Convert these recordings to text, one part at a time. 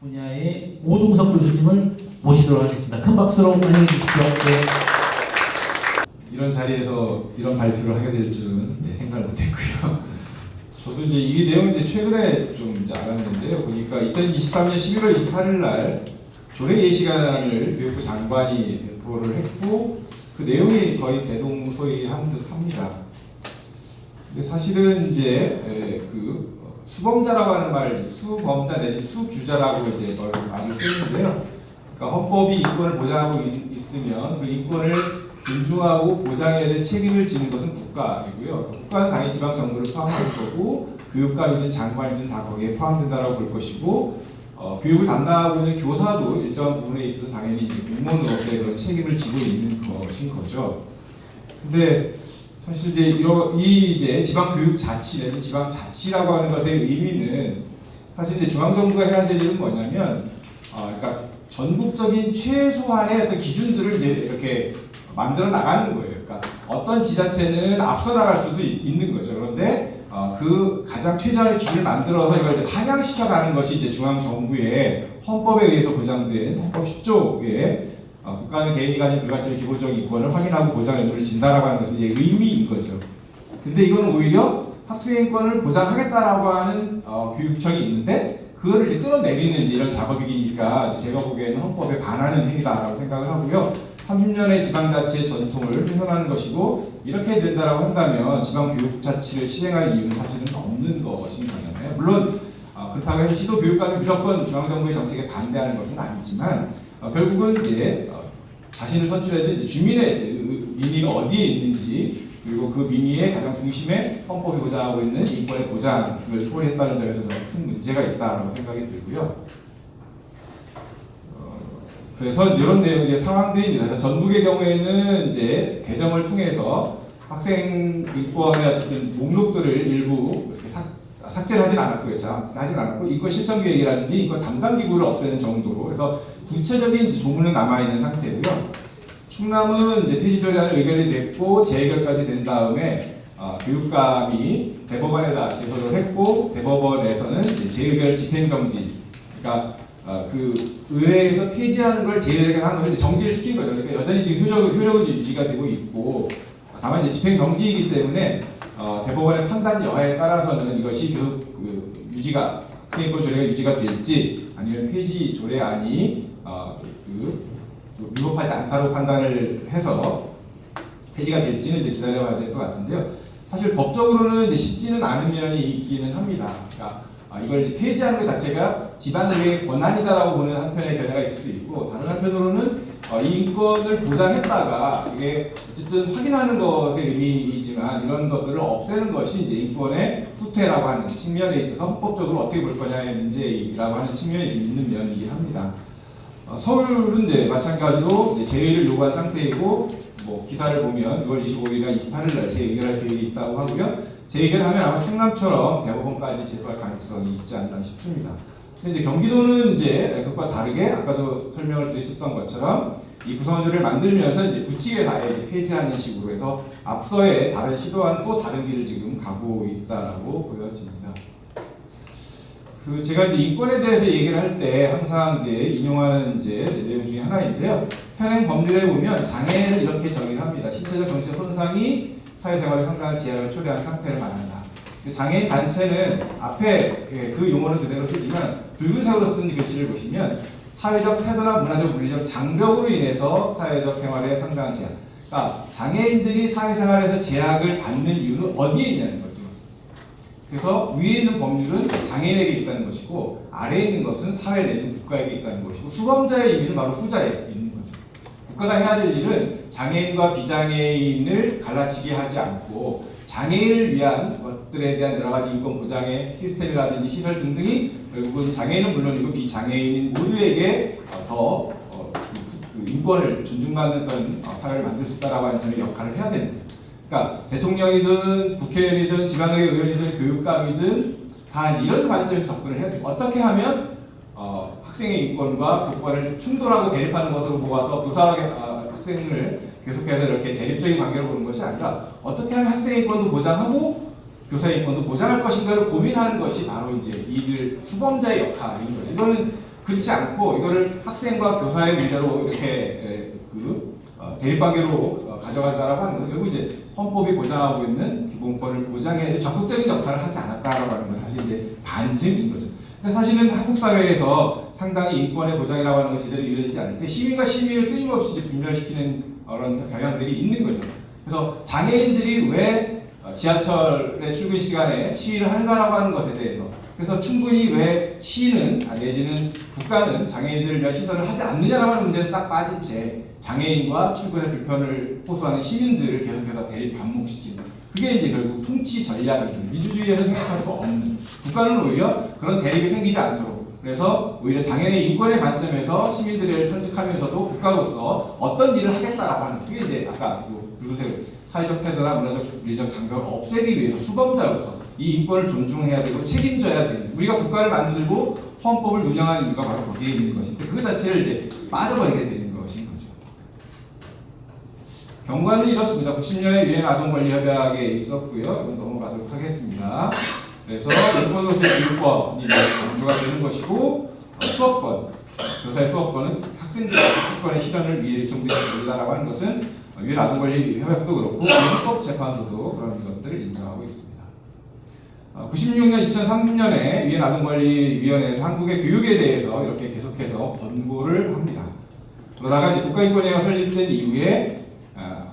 분야의 오동석 교수님을 모시도록 하겠습니다. 큰 박수로 환영해 주십시오. 네. 이런 자리에서 이런 발표를 하게 될 줄은 생각을 못했고요. 저도 이제 이 내용 최근에 좀 알았는데요. 보니까 2023년 11월 28일 날 조례 예시간을 교육부 장관이 배포를 했고 그 내용이 거의 대동소이한 듯합니다. 근데 사실은 이제 수범자라고 하는 말, 수범자 내지 수규자라고 이제 말을 쓰는데요. 그러니까 헌법이 인권을 보장하고 있으면 그 인권을 존중하고 보장해야 될 책임을 지는 것은 국가이고요. 국가는 당연히 지방 정부를 포함할 거고 교육감이든 장관이든 다 거기에 포함된다라고 볼 것이고 교육을 담당하고 있는 교사도 일정한 부분에 있어서 당연히 이제 공무원으로서의 그런 책임을 지고 있는 것인 거죠. 근데 사실 이제 지방 교육 자치 내지 지방 자치라고 하는 것의 의미는 사실 이제 중앙 정부가 해야 될 일은 뭐냐면 그러니까 전국적인 최소한의 어떤 기준들을 이제 이렇게 만들어 나가는 거예요. 그러니까 어떤 지자체는 앞서 나갈 수도 있는 거죠. 그런데 그 가장 최저한의 기준을 만들어서 이걸 이제 상향시켜 가는 것이 이제 중앙 정부의 헌법에 의해서 보장된 헌법 10조에 국가는 개인이 가진 불가침의 기본적인 인권을 확인하고 보장 의무를 진다라고 하는 것은 이제 의미인 거죠. 근데 이거는 오히려 학생 인권을 보장하겠다라고 하는 교육청이 있는데 그거를 이제 끌어내리는 이런 작업이니까 제가 보기에는 헌법에 반하는 행위다라고 생각을 하고요. 30년의 지방자치의 전통을 훼손하는 것이고 이렇게 된다라고 한다면 지방교육자치를 시행할 이유는 사실은 없는 것인 거잖아요. 물론 그렇다고 해서 시도교육감이 무조건 중앙정부의 정책에 반대하는 것은 아니지만 결국은 이제 자신을 선출해야 이제 주민의 민의가 어디에 있는지 그리고 그 민의의 가장 중심에 헌법이 보장하고 있는 인권의 보장을 소홀했다는 점에서 저는 큰 문제가 있다라고 생각이 들고요. 그래서 이런 내용 상황들입니다. 전북의 경우에는 이제 개정을 통해서 학생 인권의 어떤 목록들을 일부 이렇게 삭제를 하진 않았고요. 하진 않았고 인권 실천 계획이라든지 인권 담당 기구를 없애는 정도로 그래서 구체적인 조문은 남아 있는 상태고요. 충남은 이제 폐지 조례안을 의결이 됐고 재의결까지 된 다음에 교육감이 대법원에다 제소를 했고 대법원에서는 이제 재의결 집행정지 그러니까 그 의회에서 폐지하는 걸 재의결한 것을 정지를 시킨 거죠. 그러니까 여전히 지금 효력은 유지가 되고 있고 다만 이제 집행정지이기 때문에 대법원의 판단 여하에 따라서는 이것이 계속 유지가 학생인권 조례가 유지가 될지 아니면 폐지 조례안이 위법하지 않다고 판단을 해서 폐지가 될지는 이제 기다려봐야 될 것 같은데요. 사실 법적으로는 이제 쉽지는 않은 면이 있기는 합니다. 그러니까 이걸 이제 폐지하는 것 자체가 지방의회의 권한이다라고 보는 한편의 견해가 있을 수 있고 다른 한편으로는 이 인권을 보장했다가 이게 어쨌든 확인하는 것의 의미이지만 이런 것들을 없애는 것이 이제 인권의 후퇴라고 하는 측면에 있어서 헌법적으로 어떻게 볼 거냐의 문제라고 하는 측면이 있는 면이긴 합니다. 서울은 이제 마찬가지로 이제 재의를 요구한 상태이고 뭐 기사를 보면 6월 25일이나 28일 날 재의결할 계획이 있다고 하고요. 재의결하면 아마 충남처럼 대법원까지 제소할 가능성이 있지 않나 싶습니다. 근데 이제 경기도는 이제 그것과 다르게 아까도 설명을 드렸었던 것처럼 이 구성원조를 만들면서 이제 부칙에 아예 폐지하는 식으로 해서 앞서의 다른 시도와는 또 다른 길을 지금 가고 있다라고 보여집니다. 제가 이제 인권에 대해서 얘기를 할 때 항상 이제 인용하는 이제 내용 중에 하나인데요. 현행 법률에 보면 장애를 이렇게 정의를 합니다. 신체적 정신적 손상이 사회생활에 상당한 제약을 초래하는 상태를 말한다. 장애인 단체는 앞에 그 용어는 그대로 쓰지만 붉은색으로 쓰는 글씨를 보시면 사회적 태도나 문화적 물리적 장벽으로 인해서 사회적 생활에 상당한 제약. 그러니까 장애인들이 사회생활에서 제약을 받는 이유는 어디에 있냐는 거죠. 그래서 위에 있는 법률은 장애인에게 있다는 것이고 아래에 있는 것은 사회 내지 국가에게 있다는 것이고 수범자의 의미는 바로 후자에 있는 거죠. 국가가 해야 될 일은 장애인과 비장애인을 갈라치게 하지 않고 장애인을 위한 것들에 대한 여러 가지 인권 보장의 시스템이라든지 시설 등등이 결국은 장애인은 물론이고 비장애인 모두에게 더 인권을 존중받는 어떤 사회를 만들 수 있다라고 하는 점의 역할을 해야 되는 거예요. 그러니까 대통령이든 국회의원이든 지방의회 의원이든 교육감이든 다 이런 관점에서 접근을 해야 돼요. 어떻게 하면 학생의 인권과 교권을 충돌하고 대립하는 것으로 보아서 학생을 계속해서 이렇게 대립적인 관계로 보는 것이 아니라 어떻게 하면 학생의 인권도 보장하고 교사의 인권도 보장할 것인가를 고민하는 것이 바로 이제 이들 수범자의 역할인 거죠. 이거는 그렇지 않고 이거를 학생과 교사의 문제로 이렇게 대립관계로 가져간다라고 하는 건 결국 이제 헌법이 보장하고 있는 기본권을 보장해야 될 적극적인 역할을 하지 않았다라고 하는 건 사실 이제 반증인 거죠. 사실은 한국 사회에서 상당히 인권의 보장이라고 하는 것이 제대로 이루어지지 않을 때 시민과 시민을 끊임없이 이제 분열시키는 그런 경향들이 있는 거죠. 그래서 장애인들이 왜 지하철의 출근 시간에 시위를 하는가라고 하는 것에 대해서, 그래서 충분히 왜 시는 내지는 국가는 장애인들을 위한 시설을 하지 않느냐라고 하는 문제는 싹 빠진 채 장애인과 출근의 불편을 호소하는 시민들을 계속해서 대립 반목시키는, 그게 이제 결국 통치 전략이죠. 민주주의에서 생각할 수 없는, 국가는 오히려 그런 대립이 생기지 않도록, 그래서 오히려 장애인의 인권의 관점에서 시민들을 설득하면서도 국가로서 어떤 일을 하겠다라고 하는, 그게 이제 아까 사회적 태도나 문화적 윤리적 장벽을 없애기 위해서 수범자로서 이 인권을 존중해야 되고 책임져야 되는, 우리가 국가를 만들고 헌법을 운영하는 이유가 바로 거기에 있는 것인데 그 자체를 이제 빠져버리게 되는 것인 거죠. 경과는 이렇습니다. 90년에 유엔 아동권리협약에 있었고요. 이건 넘어가도록 하겠습니다. 그래서 인권노수의 교육권이 강조가 되는 것이고, 수업권, 교사의 수업권은 학생들의 수업권의 실현을 위해 정부에서 하는 것은 유엔 아동권리협약도 그렇고 헌법재판소도 그런 것들을 인정하고 있습니다. 96년, 2003년에 유엔 아동권리위원회에서 한국의 교육에 대해서 이렇게 계속해서 권고를 합니다. 그러다가 이제 국가인권위가 설립된 이후에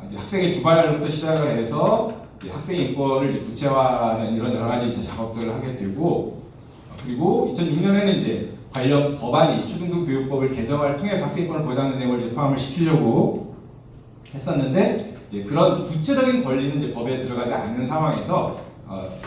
이제 학생의 두발부터 시작을 해서 이제 학생 인권을 이제 구체화하는 이런 여러 가지 이제 작업들을 하게 되고, 그리고 2006년에는 이제 관련 법안이 초등부 교육법을 개정을 통해서 학생 인권을 보장하는 내용을 이제 포함을 시키려고 했었는데, 이제 그런 구체적인 권리는 이제 법에 들어가지 않는 상황에서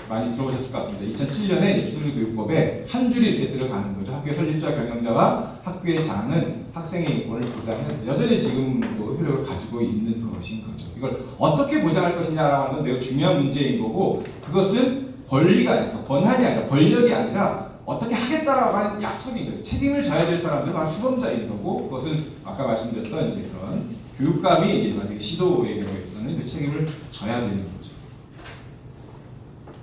많이 들어보셨을 것 같습니다. 2007년에 초등교육법에 한 줄이 이렇게 들어가는 거죠. 학교의 설립자, 경영자와 학교의 장은 학생의 인권을 보장하는, 여전히 지금도 효력을 가지고 있는 것인 거죠. 이걸 어떻게 보장할 것이냐라고 하는 건 매우 중요한 문제인 거고, 그것은 권리가 아니라, 권한이 아니라, 권력이 아니라 어떻게 하겠다라고 하는 약속인 거죠. 책임을 져야 될 사람들은 바로 수범자인 거고, 그것은 아까 말씀드렸던 이제 그런 교육감이 이제 만약에 시도의 경우에서는 그 책임을 져야 되는 거죠.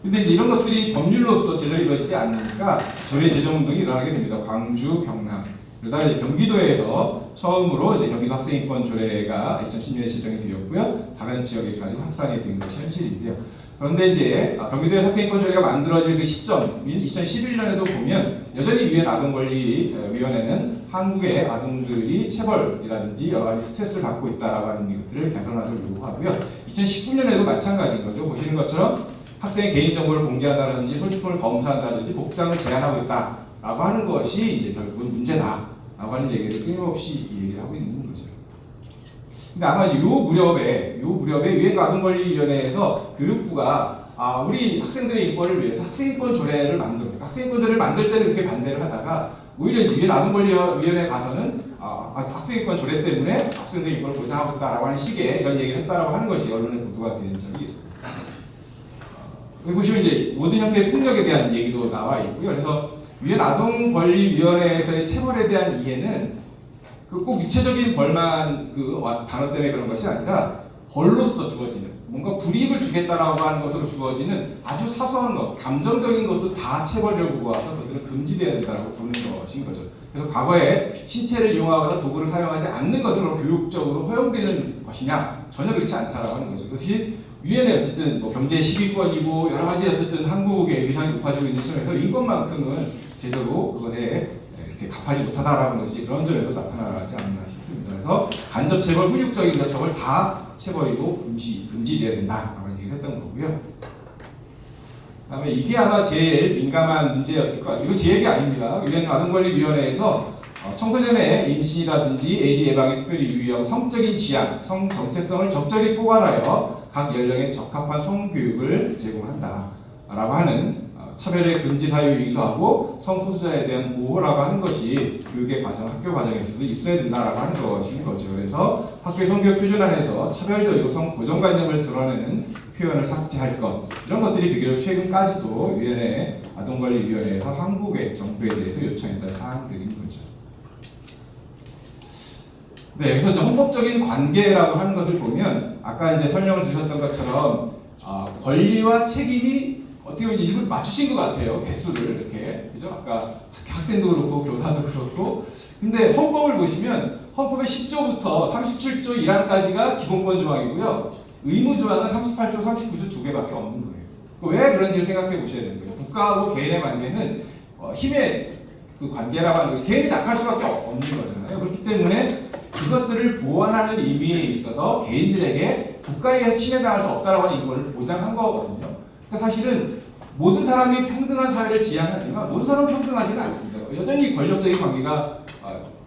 근데 이제 이런 것들이 법률로서 제대로 이루어지지 않으니까 조례 제정 운동이 일어나게 됩니다. 광주, 경남. 그러다가 이제 경기도에서 처음으로 이제 경기도 학생인권 조례가 2010년에 제정이 되었고요. 다른 지역에까지 확산이 된 것이 현실인데요. 그런데 이제 경기도의 학생인권 조례가 만들어질 그 시점인 2011년에도 보면 여전히 유엔 아동권리위원회는 한국의 아동들이 체벌이라든지 여러 가지 스트레스를 받고 있다라고 하는 것들을 개선하도록 요구하고요. 2019년에도 마찬가지인 거죠. 보시는 것처럼 학생의 개인정보를 공개한다든지 소지품을 검사한다든지 복장을 제한하고 있다라고 하는 것이 이제 결국은 문제다라고 하는 얘기를 끊임없이 얘기를 하고 있는 거죠. 근데 아마 요 무렵에 유엔 아동권리위원회에서 교육부가 우리 학생들의 인권을 위해서 학생인권 조례를 학생인권 조례를 만들 때는 이렇게 반대를 하다가 오히려 이제 유엔 아동권리위원회에 가서는 학생인권 조례 때문에 학생들의 인권을 보장하고 있다라고 하는 식의 이런 얘기를 했다라고 하는 것이 언론에 보도가 된 적이 있습니다. 여기 보시면 이제 모든 형태의 폭력에 대한 얘기도 나와 있고요. 그래서 유엔 아동권리위원회에서의 체벌에 대한 이해는 꼭 육체적인 벌만 단어 때문에 그런 것이 아니라 벌로서 주어지는, 뭔가 불이익을 주겠다라고 하는 것으로 주어지는 아주 사소한 것, 감정적인 것도 다 체벌이라고 보아서 그것들은 금지되어야 된다고 보는 것인 거죠. 그래서 과거에 신체를 이용하거나 도구를 사용하지 않는 것으로 교육적으로 허용되는 것이냐? 전혀 그렇지 않다라고 하는 거죠. 그것이 유엔의 어쨌든 경제 10위권이고 여러 가지 어쨌든 한국의 위상이 높아지고 있는 점에서 인권만큼은 제대로 그것에 이렇게 갚하지 못하다라는 것이 그런 점에서 나타나지 않나 싶습니다. 그래서 간접 체벌, 훈육적인 처벌 다 체벌이고 금지돼야 된다라고 얘기를 했던 거고요. 그다음에 이게 아마 제일 민감한 문제였을 것 같아요. 이거 제 얘기 아닙니다. 유엔 아동권리위원회에서 청소년의 임신이라든지 에이즈 예방에 특별히 유의하고 성적인 지향, 성 정체성을 적절히 포괄하여 각 연령에 적합한 성교육을 제공한다라고 하는 차별의 금지 사유이기도 하고 성소수자에 대한 보호라고 하는 것이 교육의 과정, 학교 과정에서도 있어야 된다라고 하는 것인 거죠. 그래서 학교의 성교육 표준 안에서 차별적이고 성 고정관념을 드러내는 표현을 삭제할 것, 이런 것들이 비교적 최근까지도 유엔의 아동권리위원회에서 한국의 정부에 대해서 요청했던 사항들인 거죠. 네, 여기서 이제 헌법적인 관계라고 하는 것을 보면 아까 이제 설명을 주셨던 것처럼 권리와 책임이 어떻게 보면 이제 일부러 맞추신 것 같아요. 개수를 이렇게. 그죠? 아까 학생도 그렇고 교사도 그렇고. 근데 헌법을 보시면 헌법의 10조부터 37조 1항까지가 기본권 조항이고요. 의무 조항은 38조, 39조 두 개밖에 없는 거예요. 왜 그런지를 생각해 보셔야 되는 거죠. 국가하고 개인의 관계는 힘의 그 관계라고 하는 것이 개인이 낙할 수밖에 없는 거잖아요. 그렇기 때문에 그것들을 보완하는 의미에 있어서 개인들에게 국가에 의해 침해당할 수 없다라고 하는 인권을 보장한 거거든요. 그러니까 사실은 모든 사람이 평등한 사회를 지향하지만 모든 사람은 평등하지는 않습니다. 여전히 권력적인 관계가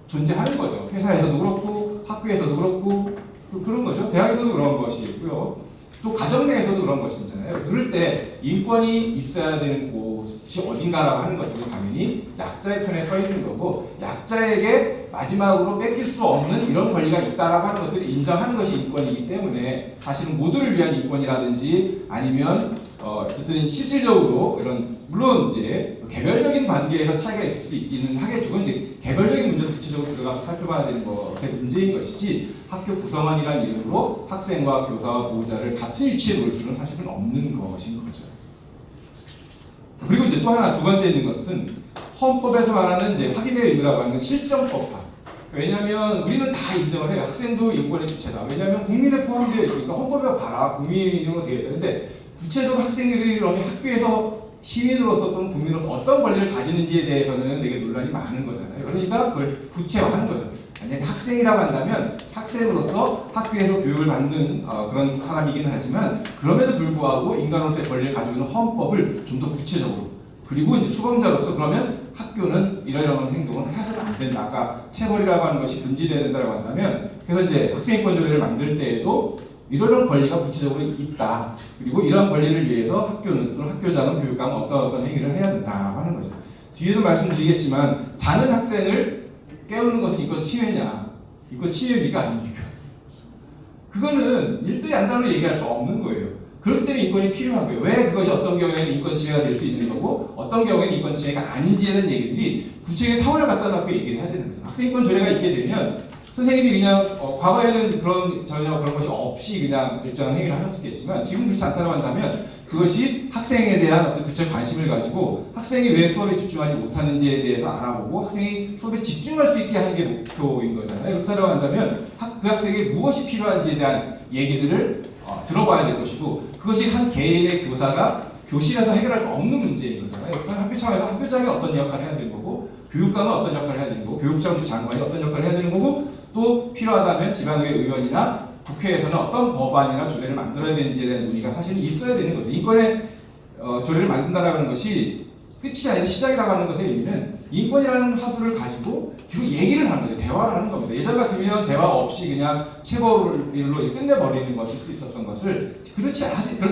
존재하는 거죠. 회사에서도 그렇고 학교에서도 그렇고 그런 거죠. 대학에서도 그런 것이고요. 또 가정 내에서도 그런 것이잖아요. 그럴 때 인권이 있어야 되는 곳이 어딘가라고 하는 것들은 당연히 약자의 편에 서 있는 거고 약자에게 마지막으로 뺏길 수 없는 이런 권리가 있다라고 하는 것들을 인정하는 것이 인권이기 때문에 사실은 모두를 위한 인권이라든지 아니면 어쨌든 실질적으로 이런 물론 이제 개별적인 관계에서 차이가 있을 수 있기는 하겠죠. 그건 이제 개별적인 문제를 구체적으로 들어가서 살펴봐야 되는 것의 문제인 것이지 학교 구성원이라는 이름으로 학생과 교사와 보호자를 같은 위치에 놓을 수는 사실은 없는 것인 거죠. 그리고 이제 또 하나 두 번째 있는 것은 헌법에서 말하는 이제 확인의 의무라고 하는 실정법화. 왜냐하면 우리는 다 인정을 해요. 학생도 인권의 주체다. 왜냐하면 국민에 포함되어 있으니까 헌법에 봐라 국민으로 되어 있는데 구체적으로 학생들이 학교에서 시민으로서 또는 국민으로서 어떤 권리를 가지는지에 대해서는 되게 논란이 많은 거잖아요. 그러니까 그걸 구체화하는 거죠. 만약에 학생이라고 한다면 학생으로서 학교에서 교육을 받는 그런 사람이기는 하지만 그럼에도 불구하고 인간으로서의 권리를 가지고 있는 헌법을 좀 더 구체적으로 그리고 이제 수범자로서 그러면 학교는 이런 행동을 해서는 안 된다. 아까 체벌이라고 하는 것이 금지돼야 된다고 한다면 그래서 이제 학생인권 조례를 만들 때에도 이런 권리가 구체적으로 있다. 그리고 이러한 권리를 위해서 학교는 또는 학교장은 교육감은 어떤 행위를 해야 된다라고 하는 거죠. 뒤에도 말씀드리겠지만 자는 학생을 깨우는 것은 인권 침해냐? 인권 침해입니까 아닙니까? 그거는 일도 양단으로 얘기할 수 없는 거예요. 그렇기 때문에 인권이 필요한 거예요. 왜 그것이 어떤 경우에는 인권 침해가 될 수 있는 거고 어떤 경우에는 인권 침해가 아닌지에 대한 얘기들이 구체적인 사원을 갖다 놓고 얘기를 해야 되는 거죠. 학생인권 조례가 있게 되면 선생님이 그냥 과거에는 전혀 그런 것이 없이 그냥 일정한 행위를 하셨겠지만 지금 그렇지 않다고 한다면 그것이 학생에 대한 어떤 구체적 관심을 가지고 학생이 왜 수업에 집중하지 못하는지에 대해서 알아보고 학생이 수업에 집중할 수 있게 하는 게 목표인 거잖아요. 그렇다고 한다면 그 학생에게 무엇이 필요한지에 대한 얘기들을 들어봐야 될 것이고 그것이 한 개인의 교사가 교실에서 해결할 수 없는 문제인 거잖아요. 학교 차원에서 학교장이 어떤 역할을 해야 되는 거고 교육감은 어떤 역할을 해야 되는 거고 교육청 장관이 어떤 역할을 해야 되는 거고 또 필요하다면 지방의회 의원이나 국회에서는 어떤 법안이나 조례를 만들어야 되는지에 대한 논의가 사실 있어야 되는 거죠. 인권의 조례를 만든다는 것이 끝이 아니라 시작이라고 하는 것의 의미는 인권이라는 화두를 가지고 결국 얘기를 하는 거죠. 대화를 하는 겁니다. 예전 같으면 대화 없이 그냥 체벌로 끝내버리는 것일 수 있었던 것을 그렇게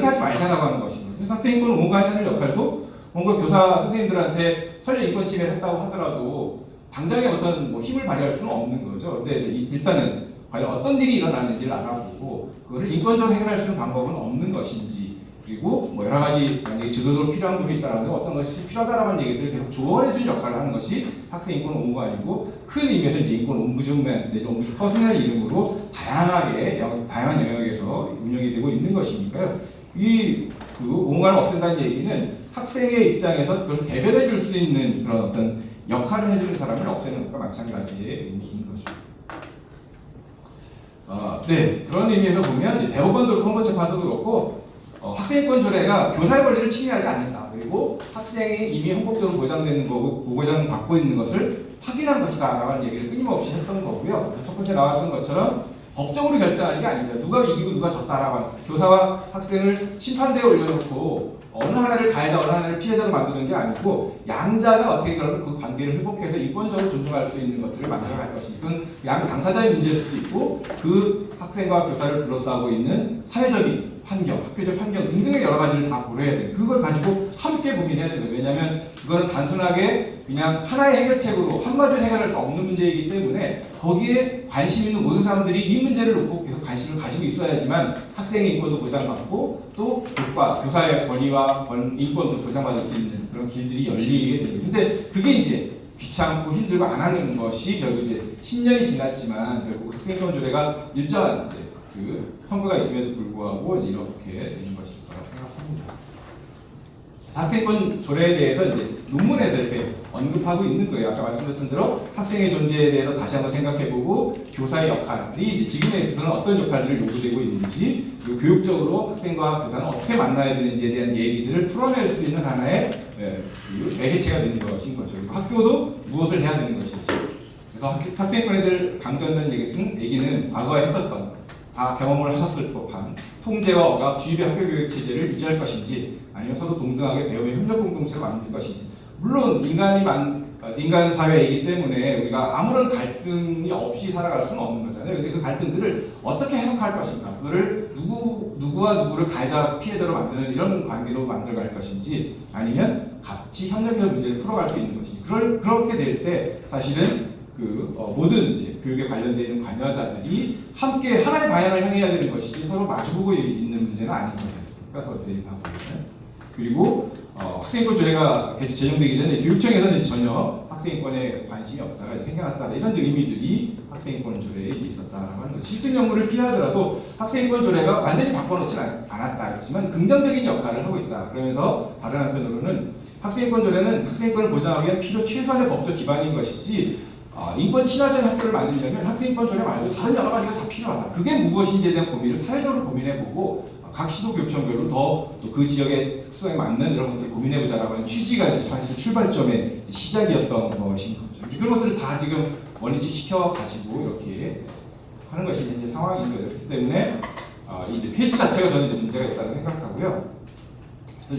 하지 말자라고 하는 것인 거죠. 학생인권 온관이 하는 역할도 뭔가 교사 선생님들한테 설령 인권 침해를 했다고 하더라도 당장에 어떤 힘을 발휘할 수는 없는 거죠. 근데 일단은 과연 어떤 일이 일어나는지를 알아보고 그거를 인권적으로 해결할 수 있는 방법은 없는 것인지 그리고 여러 가지 만약에 지도적으로 필요한 부분이 있다면 어떤 것이 필요하다라는 얘기들을 계속 조언해주는 역할을 하는 것이 학생인권 온관이고 큰 의미에서 이제 인권 옴부즈맨, 옴부즈 퍼슨의 이름으로 다양한 영역에서 운영이 되고 있는 것이니까요. 그 온관을 없앤다는 얘기는 학생의 입장에서 그걸 대변해 줄 수 있는 그런 어떤 역할을 해주는 사람을 없애는 것과 마찬가지의 의미인 것입니다. 네, 그런 의미에서 보면 이제 대법원도 그렇고 헌법재판소도 그렇고 학생인권 조례가 교사의 권리를 침해하지 않는다. 그리고 학생이 이미 헌법적으로 보장되는 거고 보장받고 있는 것을 확인한 것이다라고 하는 얘기를 끊임없이 했던 거고요. 첫 번째 나왔던 것처럼 법적으로 결정하는 게 아닙니다. 누가 이기고 누가 졌다라고 하는 교사와 학생을 심판대에 올려놓고 어느 하나를 가해자 어느 하나를 피해자로 만드는 게 아니고 양자가 어떻게 그러면 그 관계를 회복해서 인권적으로 존중할 수 있는 것들을 만들어갈 것이니까 양 당사자의 문제일 수도 있고 그 학생과 교사를 둘러싸고 있는 사회적인 환경, 학교적 환경 등등의 여러 가지를 다 고려해야 돼요. 그걸 가지고 함께 고민해야 되는 거예요. 왜냐하면 그거는 단순하게 그냥 하나의 해결책으로 한마디로 해결할 수 없는 문제이기 때문에 거기에 관심 있는 모든 사람들이 이 문제를 놓고 계속 관심을 가지고 있어야지만 학생의 인권도 보장받고 또 교사의 권위와 인권도 보장받을 수 있는 그런 길들이 열리게 되는 거죠. 근데 그게 이제 귀찮고 힘들고 안 하는 것이 결국 이제 10년이 지났지만 결국 학생인권 조례가 일정한 그 평가가 있음에도 불구하고 이렇게 되는 것일 거라고 생각합니다. 학생권 조례에 대해서 이제 논문에서 이렇게 언급하고 있는 거예요. 아까 말씀드렸던 대로 학생의 존재에 대해서 다시 한번 생각해보고 교사의 역할이 이제 지금에 있어서는 어떤 역할들을 요구되고 있는지, 그리고 교육적으로 학생과 교사는 어떻게 만나야 되는지에 대한 얘기들을 풀어낼 수 있는 하나의 매개체가 되는 것인 거죠. 그리고 학교도 무엇을 해야 되는 것인지. 그래서 학생권에 대해 강조한다는 얘기는 과거에 했었던, 다 경험을 하셨을 법한 통제와 억압, 주입의 학교 교육 체제를 유지할 것인지, 아니면 서로 동등하게 배움의 협력 공동체를 만들 것인지. 물론 인간 사회이기 때문에 우리가 아무런 갈등이 없이 살아갈 수는 없는 거잖아요. 근데 그 갈등들을 어떻게 해석할 것인가, 그거를 누구와 누구를 가해자 피해자로 만드는 이런 관계로 만들어갈 것인지, 아니면 같이 협력해서 문제를 풀어갈 수 있는 것인지. 그렇게 될 때 사실은 모든 이제 교육에 관련되어 있는 관여자들이 함께 하나의 방향을 향해야 되는 것이지 서로 마주보고 있는 문제는 아닌 거지 않습니까? 서로 대립하고 있는. 그리고 학생인권 조례가 제정되기 전에 교육청에서는 전혀 학생인권에 관심이 없다가 생겨났다, 이런 의미들이 학생인권 조례에 있었다라고 하는 거죠. 실증 연구를 피하더라도 학생인권 조례가 완전히 바꿔놓지는 않았다. 그렇지만 긍정적인 역할을 하고 있다. 그러면서 다른 한편으로는 학생인권 조례는 학생인권을 보장하기 위한 필요 최소한의 법적 기반인 것이지, 인권 친화적인 학교를 만들려면 학생인권 조례 말고 다른 여러 가지가 다 필요하다. 그게 무엇인지에 대한 고민을 사회적으로 고민해보고 각 시도교육청별로 더 그 지역의 특성에 맞는 이런 것들을 고민해보자라고 하는 취지가 이제 사실 출발점의 시작이었던 것인 거죠. 그런 것들을 다 지금 원위치 시켜가지고 이렇게 하는 것이 이제 상황인 거죠. 그렇기 때문에 이제 폐지 자체가 저는 이제 문제가 있다고 생각하고요.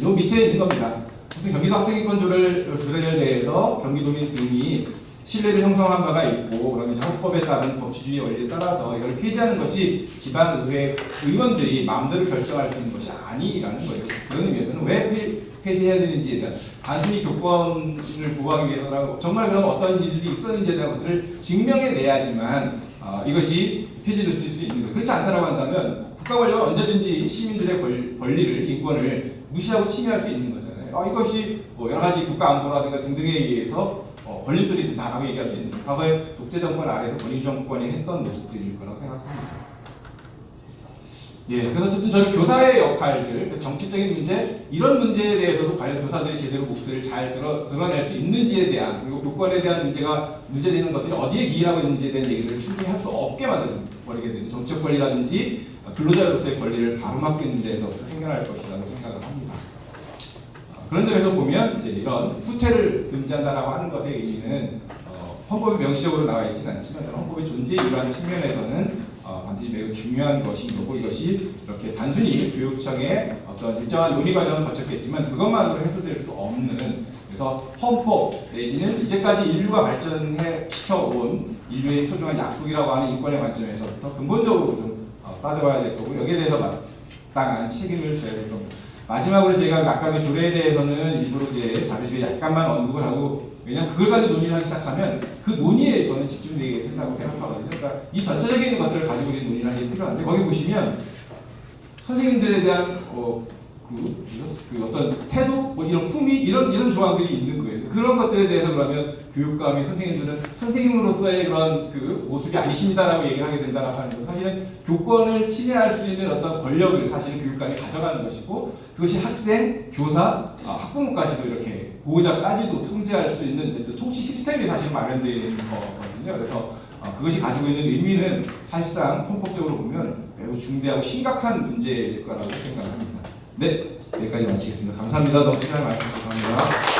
요 밑에 있는 겁니다. 경기도 학생인권 조례에 대해서 경기도민 등이 신뢰를 형성한 바가 있고, 그러면 이제 헌법에 따른 법치주의 원리에 따라서 이걸 폐지하는 것이 지방의회 의원들이 마음대로 결정할 수 있는 것이 아니라는 거예요. 그런 의미에서는 왜 폐지해야 되는지에 대한, 단순히 교권을 보호하기 위해서라고 정말 그럼 어떤 일들이 있었는지에 대한 것들을 증명해내야지만 이것이 폐지될 수 있는 거예요. 그렇지 않다라고 한다면 국가 권력은 언제든지 시민들의 권리를, 인권을 무시하고 침해할 수 있는 거잖아요. 이것이 여러 가지 국가 안보라든가 등등에 의해서 권력들이 나라고 얘기할 수 있는, 과거에 독재 정권 아래에서 권위 정권이 했던 모습들일 거라고 생각합니다. 예, 그래서 어쨌든 저는 교사의 역할들, 정치적인 문제, 이런 문제에 대해서도 과연 교사들이 제대로 목소리를 잘 드러낼 수 있는지에 대한, 그리고 교권에 대한 문제되는 것들이 어디에 기인하고 있는지에 대한 얘기를 충분히 할 수 없게 만들어버리게 되는, 정치적 권리라든지 근로자로서의 권리를 가로막고 있는 데에서 생겨날 것이라고 생각을 합니다. 그런 점에서 보면 이제 이런 후퇴를 금지한다라고 하는 것의 의미는 헌법에 명시적으로 나와 있지는 않지만 헌법의 존재 이러한 측면에서는 반드시 매우 중요한 것인 거고, 이것이 이렇게 단순히 교육청의 어떤 일정한 논의 과정을 거쳤겠지만 그것만으로 해소될 수 없는, 그래서 헌법 내지는 이제까지 인류가 발전해 시켜온 인류의 소중한 약속이라고 하는 인권의 관점에서부터 근본적으로 좀 따져봐야 될 거고, 여기에 대해서 마땅한 책임을 져야 될 겁니다. 마지막으로 제가 아까 그 조례에 대해서는 일부러 이제 자료집에 약간만 언급을 하고, 왜냐하면 그걸 가지고 논의를 하기 시작하면 그 논의에 저는 집중되게 된다고 생각하거든요. 그러니까 이 전체적인 것들을 가지고 논의를 하는 게 필요한데, 거기 보시면 선생님들에 대한 어떤 태도, 이런 품위, 이런 조항들이 있는 거예요. 그런 것들에 대해서 그러면 교육감이 선생님들은 선생님으로서의 그런 모습이 아니십니다라고 얘기를 하게 된다라고 하는 것, 사실은 교권을 침해할 수 있는 어떤 권력을 사실은 교육감이 가져가는 것이고, 그것이 학생, 교사, 학부모까지도 이렇게 보호자까지도 통제할 수 있는 통치 시스템이 사실 마련되어 있는 거거든요. 그래서 그것이 가지고 있는 의미는 사실상 헌법적으로 보면 매우 중대하고 심각한 문제일 거라고 생각합니다. 네, 여기까지 마치겠습니다. 감사합니다. 너무 시간 많이 주셔서 감사합니다.